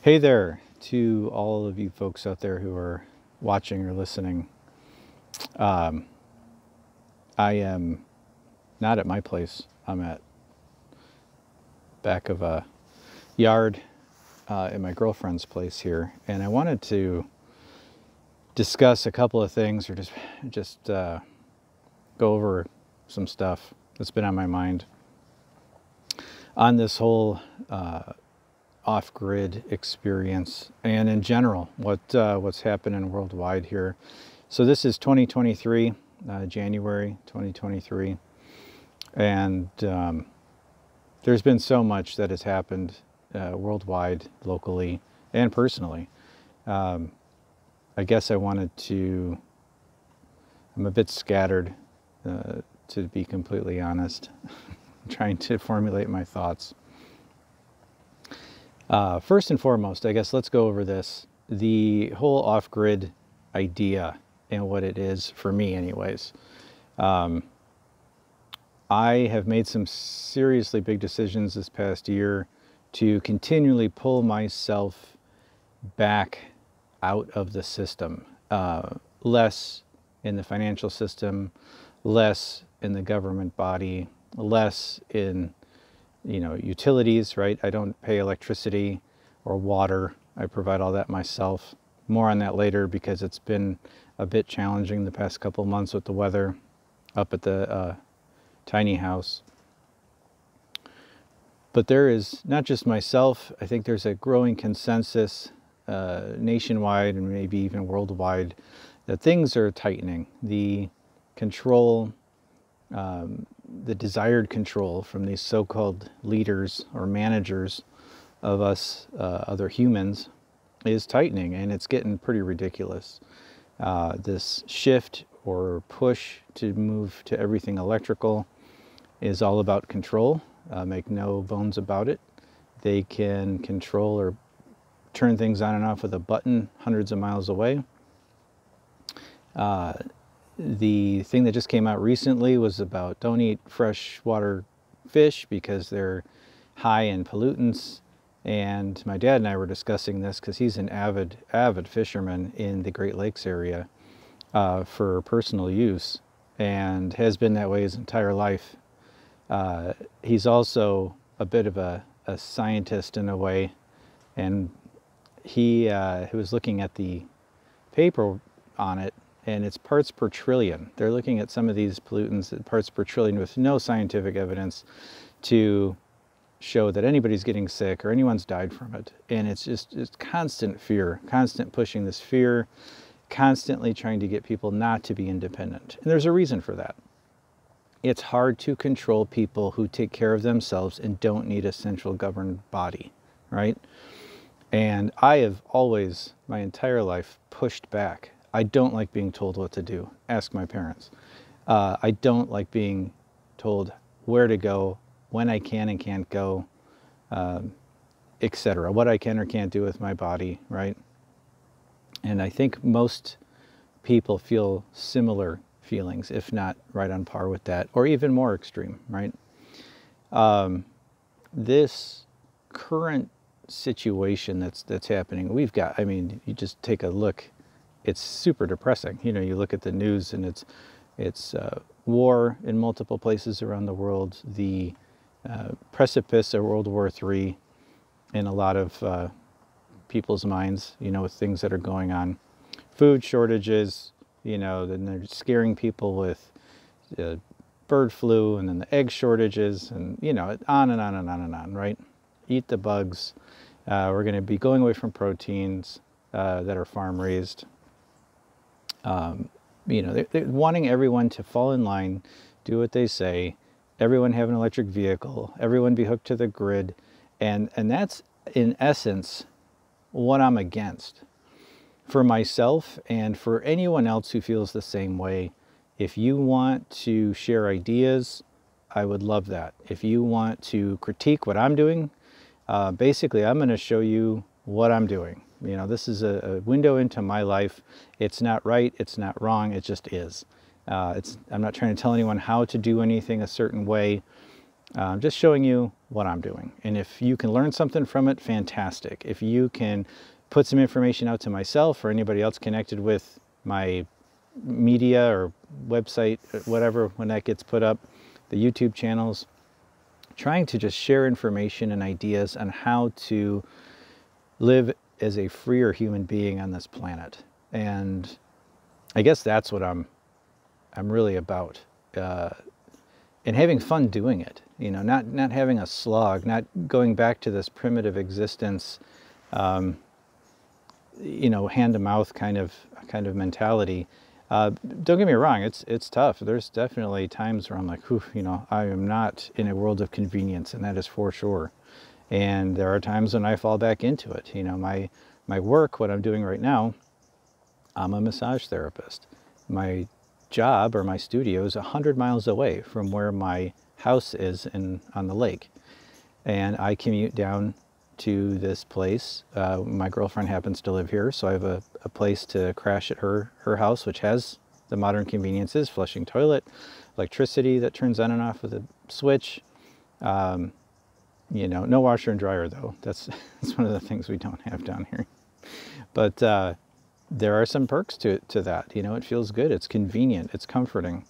Hey there to all of you folks out there who are watching or listening. I am not at my place. I'm at back of a yard at my girlfriend's place here, and I wanted to discuss a couple of things, or just go over some stuff that's been on my mind on this whole off-grid experience, and in general what's happening worldwide here. So this is 2023, January 2023, and there's been so much that has happened worldwide, locally, and personally. I guess I'm a bit scattered, to be completely honest. Trying to formulate my thoughts. First and foremost, I guess let's go over the whole off-grid idea and what it is for me anyways. I have made some seriously big decisions this past year to continually pull myself back out of the system, less in the financial system, less in the government body, less in utilities, right? I don't pay electricity or water. I provide all that myself. More on that later, because it's been a bit challenging the past couple months with the weather up at the tiny house. But there is not just myself. I think there's a growing consensus nationwide and maybe even worldwide that things are tightening. The control, the desired control from these so-called leaders or managers of us, other humans, is tightening, and it's getting pretty ridiculous. This shift or push to move to everything electrical is all about control. Make no bones about it. They can control or turn things on and off with a button hundreds of miles away. The thing that just came out recently was about don't eat freshwater fish because they're high in pollutants. And my dad and I were discussing this because he's an avid fisherman in the Great Lakes area for personal use, and has been that way his entire life. He's also a bit of a scientist in a way, and he was looking at the paper on it, and it's parts per trillion. They're looking at some of these pollutants at parts per trillion with no scientific evidence to show that anybody's getting sick or anyone's died from it. And it's constant fear, constant pushing this fear, constantly trying to get people not to be independent. And there's a reason for that. It's hard to control people who take care of themselves and don't need a central governed body, right? And I have always, my entire life, pushed back. I don't like being told what to do. Ask my parents. I don't like being told where to go, when I can and can't go, etc. What I can or can't do with my body, right? And I think most people feel similar feelings, if not right on par with that, or even more extreme, right? This current situation that's happening, we've got, I mean, you just take a look, it's super depressing. You look at the news, and it's war in multiple places around the world, the precipice of World War III in a lot of people's minds, with things that are going on. Food shortages, then they're scaring people with bird flu, and then the egg shortages, and on and on and on and on, right? Eat the bugs. We're going to be going away from proteins that are farm raised. They're wanting everyone to fall in line, do what they say, everyone have an electric vehicle, everyone be hooked to the grid, and that's in essence what I'm against. For myself and for anyone else who feels the same way, if you want to share ideas, I would love that. If you want to critique what I'm doing, basically I'm going to show you what I'm doing. This is a window into my life. It's not right, it's not wrong, it just is. I'm not trying to tell anyone how to do anything a certain way. Just showing you what I'm doing. And if you can learn something from it, fantastic. If you can put some information out to myself or anybody else connected with my media or website, whatever, when that gets put up, the YouTube channels, trying to just share information and ideas on how to live as a freer human being on this planet. And I guess that's what I'm really about. And having fun doing it, you know, not having a slog, not going back to this primitive existence, you know, hand to mouth kind of mentality. Don't get me wrong, it's tough. There's definitely times where I'm like, whew, you know, I am not in a world of convenience, and that is for sure. And there are times when I fall back into it. You know, my work, what I'm doing right now, I'm a massage therapist. My job or my studio is 100 miles away from where my house is on the lake. And I commute down to this place. My girlfriend happens to live here, so I have a place to crash at her house, which has the modern conveniences, flushing toilet, electricity that turns on and off with a switch. You know, no washer and dryer though. That's one of the things we don't have down here. But there are some perks to that. You know, it feels good, it's convenient, it's comforting.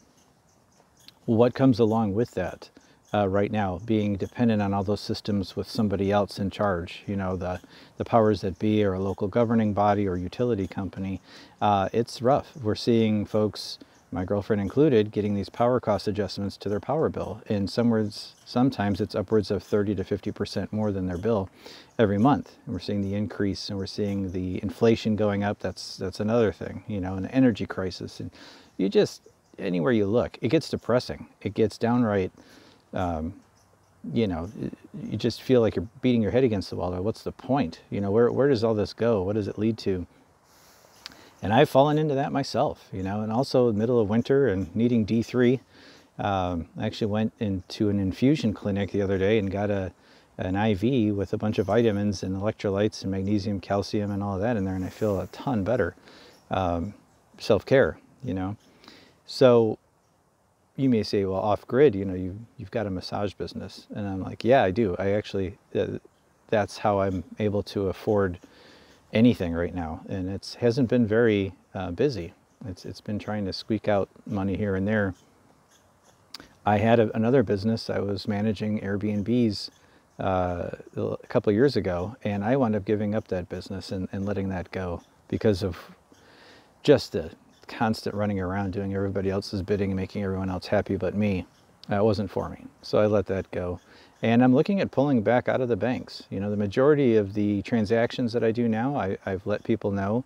What comes along with that right now, being dependent on all those systems with somebody else in charge, you know, the powers that be, or a local governing body or utility company, it's rough. We're seeing folks, my girlfriend included, getting these power cost adjustments to their power bill. And sometimes it's upwards of 30 to 50% more than their bill every month. And we're seeing the increase, and we're seeing the inflation going up. That's another thing, you know, an energy crisis. And you just, anywhere you look, it gets depressing. It gets downright, you know, you just feel like you're beating your head against the wall. What's the point? You know, where does all this go? What does it lead to? And I've fallen into that myself, you know, and also in the middle of winter and needing D3. I actually went into an infusion clinic the other day and got an IV with a bunch of vitamins and electrolytes and magnesium, calcium, and all of that in there, and I feel a ton better. Self-care, you know. So you may say, well, off-grid, you know, you've got a massage business. And I'm like, yeah, I do. I actually, that's how I'm able to afford anything right now, and it hasn't been very busy. It's been trying to squeak out money here and there. I had another business. I was managing Airbnbs a couple of years ago, and I wound up giving up that business and letting that go because of just the constant running around doing everybody else's bidding and making everyone else happy but me. That wasn't for me, so I let that go. And I'm looking at pulling back out of the banks. You know, the majority of the transactions that I do now, I've let people know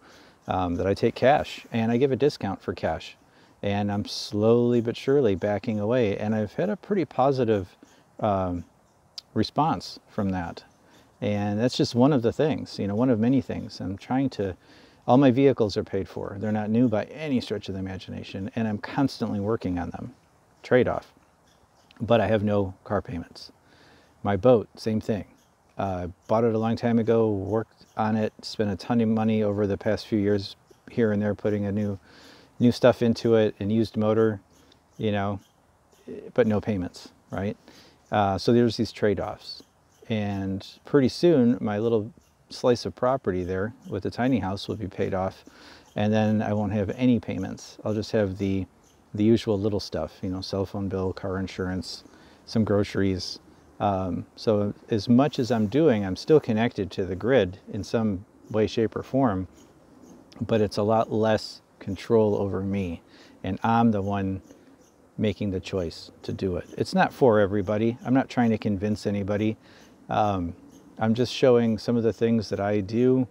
that I take cash, and I give a discount for cash. And I'm slowly but surely backing away, and I've had a pretty positive response from that. And that's just one of the things, you know, one of many things. I'm trying to, all my vehicles are paid for. They're not new by any stretch of the imagination, and I'm constantly working on them. Trade-off. But I have no car payments. My boat, same thing. Bought it a long time ago, worked on it, spent a ton of money over the past few years here and there putting a new stuff into it, and used motor, you know, but no payments, right? So there's these trade-offs. And pretty soon, my little slice of property there with the tiny house will be paid off, and then I won't have any payments. I'll just have the usual little stuff, you know, cell phone bill, car insurance, some groceries. So as much as I'm doing, I'm still connected to the grid in some way, shape, or form, but it's a lot less control over me, and I'm the one making the choice to do it. It's not for everybody. I'm not trying to convince anybody. I'm just showing some of the things that I do,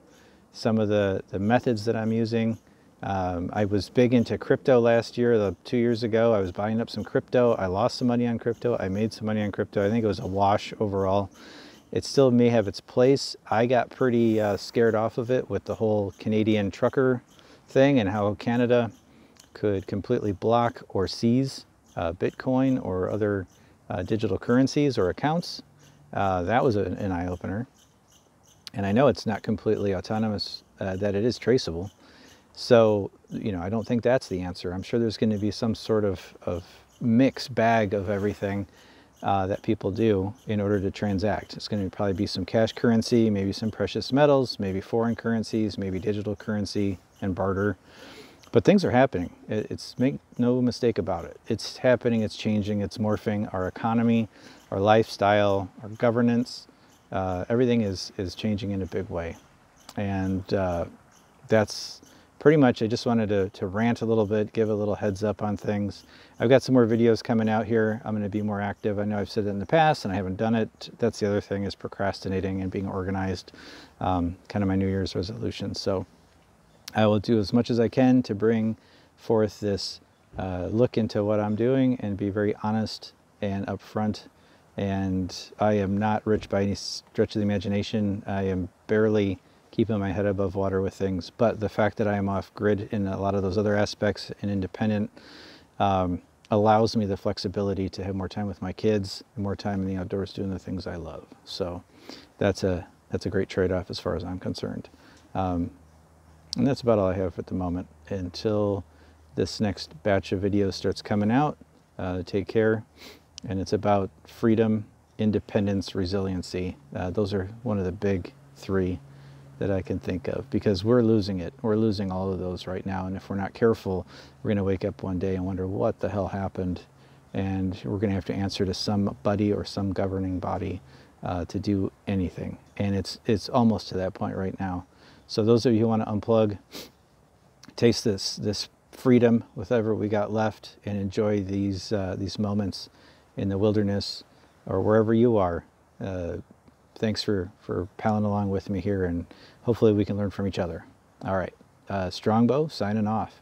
some of the methods that I'm using. I was big into crypto last year, 2 years ago. I was buying up some crypto. I lost some money on crypto. I made some money on crypto. I think it was a wash overall. It still may have its place. I got pretty scared off of it with the whole Canadian trucker thing and how Canada could completely block or seize Bitcoin or other digital currencies or accounts. That was an eye-opener. And I know it's not completely autonomous, that it is traceable. So, you know, I don't think that's the answer. I'm sure there's going to be some sort of mixed bag of everything. that people do in order to transact. It's going to probably be some cash currency, maybe some precious metals, maybe foreign currencies, maybe digital currency and barter. But things are happening. Make no mistake about it. It's happening, it's changing, it's morphing. Our economy, our lifestyle, our governance, everything is changing in a big way. And that's pretty much, I just wanted to rant a little bit, give a little heads up on things. I've got some more videos coming out here. I'm going to be more active. I know I've said it in the past and I haven't done it. That's the other thing, is procrastinating and being organized, kind of my New Year's resolution. So I will do as much as I can to bring forth this look into what I'm doing and be very honest and upfront. And I am not rich by any stretch of the imagination. I am barely keeping my head above water with things, but the fact that I am off grid in a lot of those other aspects and independent allows me the flexibility to have more time with my kids and more time in the outdoors doing the things I love. So that's a great trade-off as far as I'm concerned. And that's about all I have at the moment until this next batch of videos starts coming out. Take care. And it's about freedom, independence, resiliency. Those are one of the big three that I can think of, because we're losing it. We're losing all of those right now. And if we're not careful, we're going to wake up one day and wonder what the hell happened. And we're going to have to answer to somebody or some governing body to do anything. And it's almost to that point right now. So those of you who want to unplug, taste this freedom, whatever we got left, and enjoy these moments in the wilderness or wherever you are. Thanks for palling along with me here, and hopefully we can learn from each other. All right, Strongbow signing off.